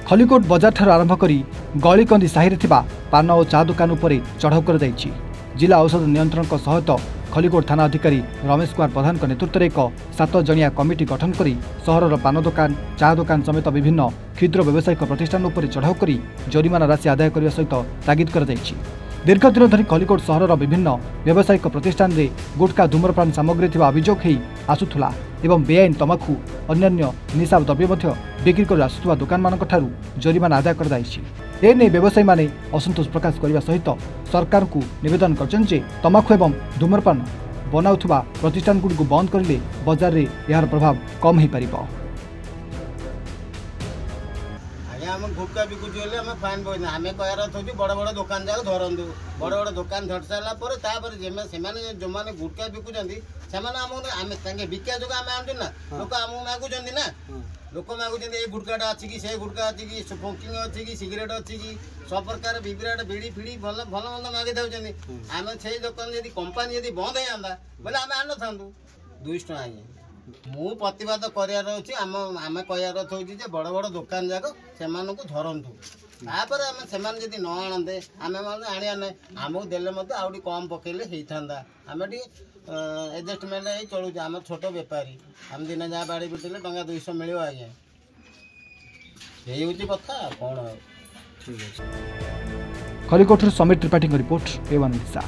खलिकोट बजार ठार आरंभ करी गलिकंदी साहि थिबा पान और चा दुकान उपरे चढ़ाऊ कर जिला औषध नियंत्रण सहित खलिकोट थाना अधिकारी रमेश कुमार प्रधान नेतृत्व में एक 7 जणिया कमिटी गठन कर सहर पान दुकान चा दुकान समेत विभिन्न क्षुद्र व्यावसायिक प्रतिष्ठान उपर चढ़ाऊ कर जरिमाना राशि आदाय करने सहित तागिद कर दीर्घ दिन धरी खलिकोट सहर विभिन्न व्यावसायिक प्रतिष्ठान में गुटखा धूम्रपान सामग्री थिबा अभियोग होई आसुथुला एवं बेआईन तमाखु अन्य निशा द्रव्य बिक्री कर आसुथुवा दुकान मानक ठारू जरिमाना आदाय कर एने व्यवसायी माने असंतोष प्रकाश करने सहित सरकार को निवेदन कर तमाखु एवं धूम्रपान बनाउथुवा प्रतिष्ठान गुड़िक बंद करें बजार में यार प्रभाव कम हो पार। आम गुटका बिकुचे आम फाइन पड़े आम कह बड़ बड़ दुकान जाक धरतु बड़ बड़ दुकान धर सारापर जो मैंने गुटका बिकुंट से आम बिका जो आम आनु ना लोक आमको मागुंट ना लोक मागुंट ये गुटकाटा अच्छी कि से गुटका अच्छी कि स्मोकिंग अच्छी कि सिगरेट अच्छी कि सब प्रकार बिग्राट बिड़ी फिड़ी भल भल मंद मागे आम से दुकान जब कंपानी जब बंद होता बोले आम आन था 200 टका मु प्रतिवाद करार अच्छी आम कहर हूँ बड़ बड़ दुकान जाक से धरतु तापर आम से न आणते आम आने ना आमको देले आउटी कम पकेले होता आम टी एडजस्टमेंट चलुँ आम छोट बेपारी आम दिन जहाँ बाड़ी पिटिले टंका 200 मिल आज्ञा यही हूँ कथा कौन। Khallikote Sameer Tripathi report A1 Odisha.